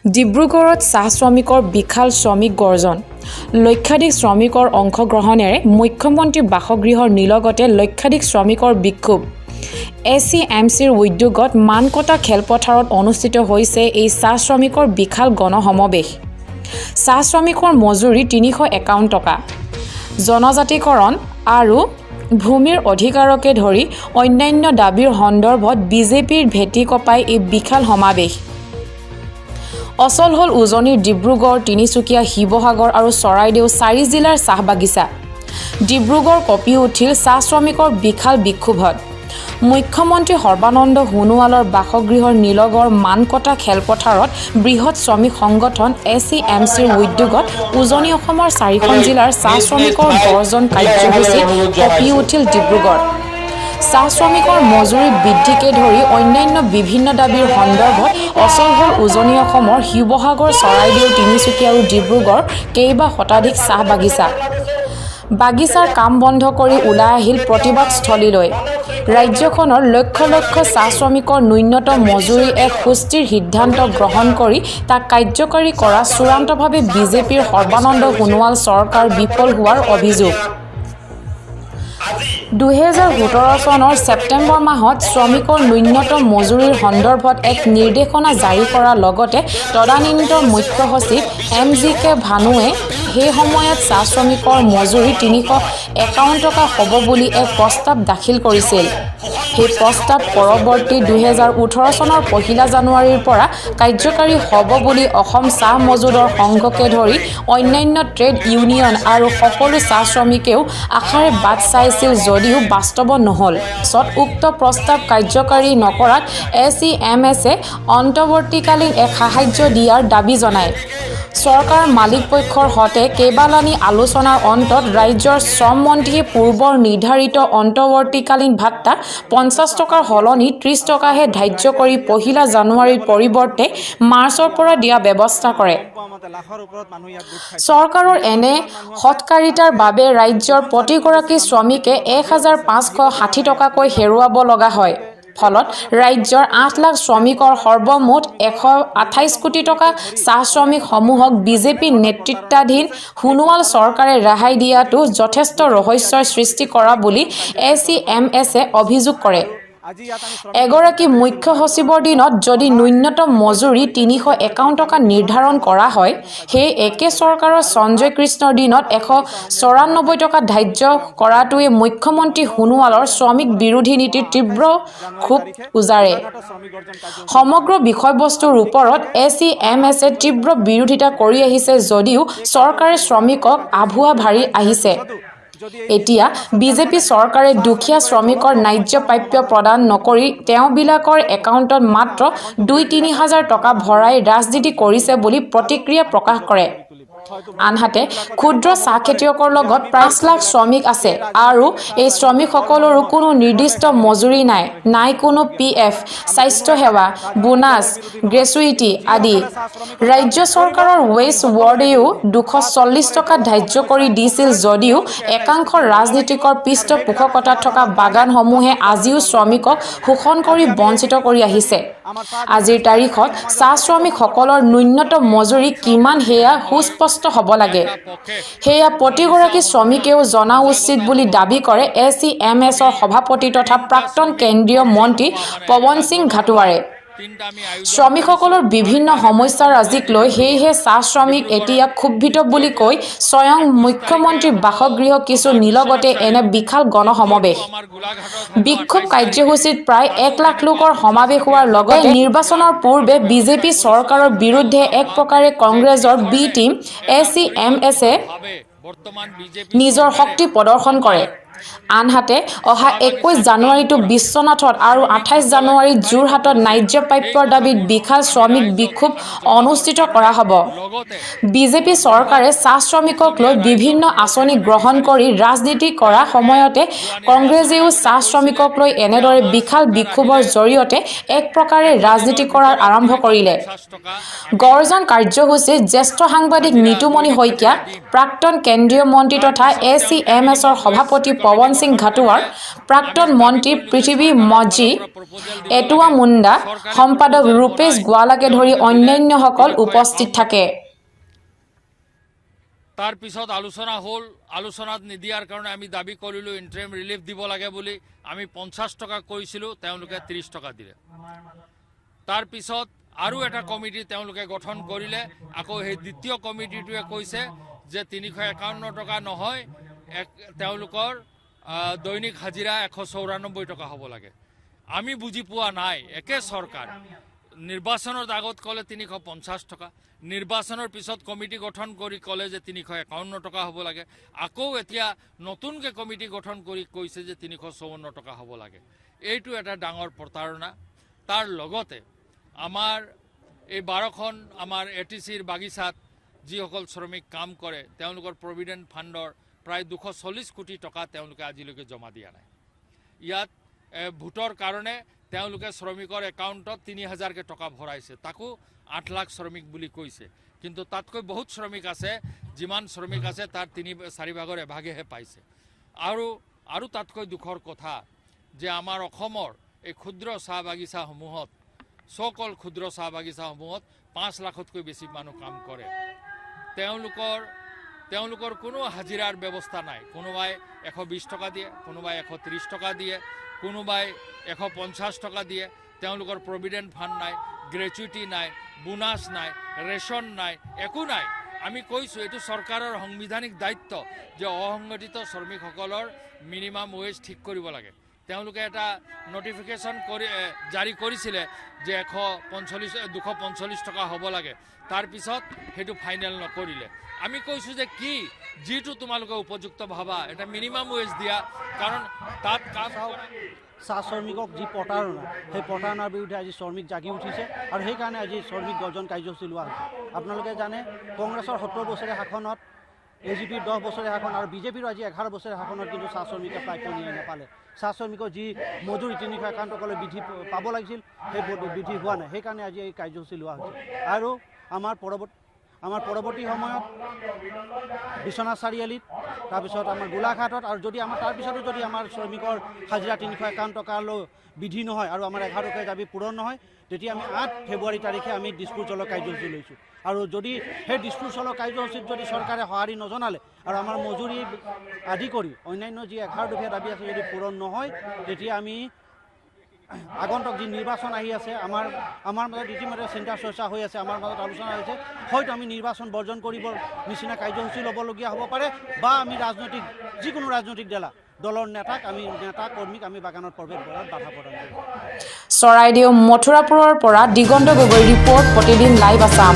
ডিব্ৰুগড়ত চাহ শ্ৰমিকৰ বিশাল শ্ৰমিক গৰ্জন লক্ষাধিক শ্ৰমিকৰ অংশগ্ৰহণেৰে মুখ্যমন্ত্ৰীৰ বাসগৃহৰ নিলগতে লক্ষাধিক শ্ৰমিকৰ বিক্ষোভ SCMCৰ উদ্যোগত মানকটা খেলপথাৰত অনুষ্ঠিত হৈছে এই চাহ শ্ৰমিকৰ বিশাল গণসমাৱেশ চাহ শ্ৰমিকৰ মজুৰি 351 টকা জনজাতিকৰণ আৰু ভূমিৰ অধিকাৰকে ধৰি অন্যান্য দাবীৰ সন্দৰ্ভত বিজেপিৰ ভেটি কপাই এই বিশাল সমাৱেশ অচল হল উজনিৰ ডিব্ৰুগড় তিনিচুকীয়া শিৱসাগৰ আৰু চৰাইদেউ 4 জিলাৰ চাহ বাগিচা ডিব্ৰুগড় কপি উঠিল চাহ শ্ৰমিকৰ বিশাল বিক্ষোভত মুখ্যমন্ত্ৰী সৰ্বানন্দ সোণোৱালৰ বাসগৃহৰ নিলগৰ মানকটা খেলপথাৰত বৃহৎ শ্ৰমিক সংগঠন SCMCৰ উদ্যোগত উজনি অসমৰ 4খন জিলাৰ চাহ শ্ৰমিকৰ গৰ্জন কাৰ্যসূচীত কপি উঠিল ডিব্ৰুগড় চাহ শ্ৰমিকৰ মজুৰি বৃদ্ধিকে ধৰি অন্যান্য বিভিন্ন দাবীৰ সন্দৰ্ভত অচল হল উজনি অসমৰ শিৱসাগৰ চৰাইদেউ তিনিচুকীয়া আৰু ডিব্ৰুগড় কেইবা শতাধিক চাহ বাগিচাৰ কাম বন্ধ কৰি ওলাই আহিল প্ৰতিবাদস্থলীলৈ ৰাজ্যখনৰ লক্ষ লক্ষ চাহ শ্ৰমিকৰ ন্যূনতম মজুৰি এক সুস্থিৰ সিদ্ধান্ত গ্ৰহণ কৰি তাক কাৰ্যকৰী কৰা চূড়ান্তভাৱে বিজেপিৰ সৰ্বানন্দ সোণোৱাল চৰকাৰ বিফল হোৱাৰ অভিযোগ 2017 চনৰ ছেপ্টেম্বৰ মাহত শ্ৰমিকৰ ন্যূনতম মজুৰিৰ সন্দৰ্ভত এক নিৰ্দেশনা জাৰি কৰাৰ লগতে তদানীন্ত মুখ্য সচিব MGK ভানুৱে সেই সময়ত চাহ শ্ৰমিকৰ মজুৰি 351 টকা হ'ব বুলি এক প্ৰস্তাৱ দাখিল কৰিছিল সেই প্ৰস্তাৱ পৰৱৰ্তী 2018 চনৰ 1 জানুৱাৰীৰ পৰা কাৰ্যকৰী হ'ব বুলি অসম চাহ মজুদৰ সংঘকে ধৰি অন্যান্য ট্ৰেড ইউনিয়ন আৰু সকলো চাহ শ্ৰমিকেও আশাৰে বাট চাইছিল যদিও বাস্তৱ নহল উক্ত প্ৰস্তাৱ কাৰ্যকৰী নকৰাত SCMCয়ে অন্তৱৰ্তীকালীন এক সাহায্য দিয়াৰ দাবী জনায় চৰকাৰ মালিক পক্ষৰ হতে কেইবালানি আলোচনাৰ অন্তত ৰাজ্যৰ শ্ৰম মন্ত্ৰীয়ে পূৰ্বৰ নিৰ্ধাৰিত অন্তৱৰ্তীকালীন ভাত্তা 50 টকাৰ সলনি 30 টকাহে ধাৰ্য কৰি 1 জানুৱাৰীৰ পৰিৱৰ্তে মাৰ্চৰ পৰা দিয়া ব্যৱস্থা কৰে চৰকাৰৰ এনে হঠকাৰিতাৰ বাবে ৰাজ্যৰ প্ৰতিগৰাকী শ্ৰমিকে 1560 টকাকৈ হেৰুৱাব লগা হয় ফলত ৰাজ্যৰ 8 লাখ শ্ৰমিকৰ সৰ্বমুঠ 128 কোটি টকা চাহ শ্ৰমিক সমূহক বিজেপি নেতৃত্বাধীন সোণোৱাল চৰকাৰে ৰেহাই দিয়াটো যথেষ্ট ৰহস্যৰ সৃষ্টি কৰা বুলি SCMCয়ে অভিযোগ কৰে এগৰাকী মুখ্য সচিবৰ দিনত যদি ন্যূনতম মজুৰি 351 টকা নিৰ্ধাৰণ কৰা হয় সেই একে চৰকাৰৰ সঞ্জয় কৃষ্ণৰ দিনত 194 টকা ধাৰ্য কৰাটোৱে মুখ্যমন্ত্ৰী সোণোৱালৰ শ্ৰমিক বিৰোধী নীতিৰ তীব্ৰ ক্ষোভ উজাৰে সমগ্ৰ বিষয়বস্তুৰ ওপৰত SCMCয়ে তীব্ৰ বিৰোধিতা কৰি আহিছে যদিও চৰকাৰে শ্ৰমিকক আভুৱা ভাৰি আহিছে এতিয়া বিজেপি চৰকাৰে দুখীয়া শ্ৰমিকৰ ন্যায্য প্ৰাপ্য প্ৰদান নকৰি তেওঁবিলাকৰ একাউণ্টত মাত্ৰ 2-3 হাজাৰ টকা ভৰাই ৰাজনীতি কৰিছে বুলি প্ৰতিক্ৰিয়া প্ৰকাশ কৰে আনহাতে ক্ষুদ্ৰ চাহ খেতিয়কৰ লগত 5 লাখ শ্ৰমিক আছে আৰু এই শ্ৰমিকসকলৰো কোনো নিৰ্দিষ্ট মজুৰি নাই কোনো PF স্বাস্থ্য সেৱা বোনাছ গ্ৰেচুইটি আদি ৰাজ্য চৰকাৰৰ ৱেজ ৱৰ্ডেও 240 টকা ধাৰ্য কৰি দিছিল যদিও একাংশ ৰাজনীতিকৰ পৃষ্ঠপোষকতাত থকা বাগানসমূহে আজিও শ্ৰমিকক শোষণ কৰি বঞ্চিত কৰি আহিছে আজিৰ তাৰিখত চাহ শ্ৰমিকসকলৰ ন্যূনতম মজুৰি কিমান সেয়া সুস্পষ্ট হ'ব লাগে সেয়া প্ৰতিগৰাকী শ্ৰমিকেও জনা উচিত বুলি দাবী কৰে SCMCৰ সভাপতি তথা প্ৰাক্তন কেন্দ্ৰীয় মন্ত্ৰী পৱন সিং ঘাটোৱাৰে শ্ৰমিকসকলৰ বিভিন্ন সমস্যাৰাজিক লৈ সেয়েহে চাহ শ্ৰমিক এতিয়া ক্ষুব্ধিত বুলি কৈ স্বয়ং মুখ্যমন্ত্ৰীৰ বাসগৃহ কিছু নিলগতে এনে বিশাল গণসমাৱেশ বিক্ষোভ কাৰ্যসূচীত প্ৰায় 1 লাখ লোকৰ সমাৱেশ হোৱাৰ লগতে নিৰ্বাচনৰ পূৰ্বে বিজেপি চৰকাৰৰ বিৰুদ্ধে এক প্ৰকাৰে কংগ্ৰেছৰ বি টিম SCMCয়ে নিজৰ শক্তি প্ৰদৰ্শন কৰে আনহাতে অহা 21 জানুৱাৰীটো বিশ্বনাথত আৰু 28 জানুৱাৰীত যোৰহাটত ন্যায্য প্ৰাপ্যৰ দাবীত বিশাল শ্ৰমিক বিক্ষোভ অনুষ্ঠিত কৰা হ'ব বিজেপি চৰকাৰে চাহ শ্ৰমিকক লৈ বিভিন্ন আঁচনি গ্ৰহণ কৰি ৰাজনীতি কৰা সময়তে কংগ্ৰেছেও চাহ শ্ৰমিকক লৈ এনেদৰে বিশাল বিক্ষোভৰ জৰিয়তে এক প্ৰকাৰে ৰাজনীতি কৰাৰ আৰম্ভ কৰিলে গৰ্জন কাৰ্যসূচীত জ্যেষ্ঠ সাংবাদিক নিতুমণি শইকীয়া প্ৰাক্তন কেন্দ্ৰীয় মন্ত্ৰী তথা SCMCৰ সভাপতি পৱন সিং ঘাটোৱাৰ, প্ৰাক্তন মন্ত্ৰী পৃথিৱী মজি, এটুৱা মুণ্ডা, সম্পাদক ৰূপেশ গোৱালাকে ধৰি অন্যান্যসকল উপস্থিত থাকে। তাৰ পিছত আলোচনা হ'ল, আলোচনাত নিদিয়াৰ কাৰণে আমি দাবী কৰিলোঁ ইণ্টাৰিম ৰিলিফ দিব লাগে বুলি। আমি 50 টকা কৈছিলোঁ, তেওঁলোকে 30 টকা দিলে। তাৰ পিছত আৰু এটা কমিটি তেওঁলোকে গঠন কৰিলে। আকৌ সেই দ্বিতীয় কমিটিটোৱে কৈছে যে 351 টকা নহয়, তেওঁলোকৰ দৈনিক হাজিৰা 194 টকা হ'ব লাগে। আমি বুজি পোৱা নাই, একে চৰকাৰ নিৰ্বাচনৰ আগত ক'লে 350 টকা, নিৰ্বাচনৰ পিছত কমিটি গঠন কৰি ক'লে যে 351 টকা হ'ব লাগে। আকৌ এতিয়া নতুনকৈ কমিটি গঠন কৰি কৈছে যে 354 টকা হ'ব লাগে। এইটো এটা ডাঙৰ প্ৰতাৰণা। তাৰ লগতে আমাৰ এই 12খন আমাৰ ATCৰ বাগিচাত যিসকল শ্ৰমিক কাম কৰে, তেওঁলোকৰ প্ৰভিডেণ্ট ফাণ্ডৰ প্ৰায় 240 কোটি টকা তেওঁলোকে আজিলৈকে জমা দিয়া নাই। ইয়াত ভোটৰ কাৰণে তেওঁলোকে শ্ৰমিকৰ একাউণ্টত 3000কে টকা ভৰাইছে, তাকো 8 লাখ শ্ৰমিক বুলি কৈছে। কিন্তু তাতকৈ বহুত শ্ৰমিক আছে, যিমান শ্ৰমিক আছে তাৰ 3/4 ভাগৰ এভাগেহে পাইছে। আৰু তাতকৈ দুখৰ কথা যে আমাৰ অসমৰ এই ক্ষুদ্ৰ চাহ বাগিচাসমূহত, সকল ক্ষুদ্ৰ চাহ বাগিচাসমূহত 5 লাখতকৈ বেছি মানুহ কাম কৰে। তেওঁলোকৰ কোনো হাজিৰাৰ ব্যৱস্থা নাই। কোনোবাই 120 টকা দিয়ে, কোনোবাই 130 টকা দিয়ে, কোনোবাই 150 টকা দিয়ে। তেওঁলোকৰ প্ৰভিডেণ্ট ফাণ্ড নাই, গ্ৰেচুইটি নাই, বোনাছ নাই, ৰেচন নাই, একো নাই। আমি কৈছোঁ এইটো চৰকাৰৰ সাংবিধানিক দায়িত্ব যে অসংগঠিত শ্ৰমিকসকলৰ মিনিমাম ৱেজ ঠিক কৰিব লাগে। তেওঁলোকে এটা নটিফিকেশ্যন জাৰি কৰিছিলে যে 245 টকা হ'ব লাগে। তাৰপিছত সেইটো ফাইনেল নকৰিলে। আমি কৈছোঁ যে কি, যিটো তোমালোকে উপযুক্ত ভাবা এটা মিনিমাম ৱেজ দিয়া, কাৰণ তাত কাম চাহ শ্ৰমিকক যি প্ৰতাৰণা, সেই প্ৰতাৰণাৰ বিৰুদ্ধে আজি শ্ৰমিক জাগি উঠিছে আৰু সেইকাৰণে আজি শ্ৰমিক গৰ্জন কাৰ্যসূচী লোৱা হৈছে। আপোনালোকে জানে কংগ্ৰেছৰ 70 বছৰীয়া শাসনত, AGPৰ 10 বছৰীয়া শাসন আৰু বিজেপিৰ আজি 11 বছৰীয়া শাসনত কিন্তু চাহ শ্ৰমিকে প্ৰাপ্য ন্যায় নাপালে। চাহ শ্ৰমিকৰ যি মজুৰি 351 টকালৈ বৃদ্ধি পাব লাগিছিল, সেই বৃদ্ধি হোৱা নাই। সেইকাৰণে আজি এই কাৰ্যসূচী লোৱা হৈছে। আৰু আমাৰ পৰৱৰ্তী সময়ত বিশ্বনাথ চাৰিআলিত, তাৰপিছত আমাৰ গোলাঘাটত, আৰু যদি আমাৰ তাৰপিছতো যদি আমাৰ শ্ৰমিকৰ হাজিৰা 351 টকালৈ বৃদ্ধি নহয় আৰু আমাৰ 11 টকাৰ দাবী পূৰণ নহয়, তেতিয়া আমি 8 ফেব্ৰুৱাৰী তাৰিখে আমি দিছপুৰ চলোৱা কাৰ্যসূচী লৈছোঁ। আৰু যদি সেই দিছপুৰ চলোৱা কাৰ্যসূচীত যদি চৰকাৰে সঁহাৰি নজনালে আৰু আমাৰ মজুৰি আদি কৰি অন্যান্য যি 11 দফীয়া দাবী আছে যদি পূৰণ নহয়, তেতিয়া আমি আগন্তুক যি নিৰ্বাচন আহি আছে, আমাৰ মাজত ইতিমধ্যে চিন্তা চৰ্চা হৈ আছে, আমাৰ মাজত আলোচনা হৈছে, হয়তো আমি নিৰ্বাচন বৰ্জন কৰিব নিচিনা কাৰ্যসূচী ল'বলগীয়া হ'ব পাৰে, বা আমি যিকোনো ৰাজনৈতিক দলৰ নেতা কৰ্মীক আমি বাগানত প্ৰৱেশ কৰাত বাধা প্ৰদান কৰিম। চৰাইদেউ মথুৰাপুৰৰ পৰা দিগন্ত গগৈ ৰিপৰ্ট, প্ৰতিদিন লাইভ আছাম।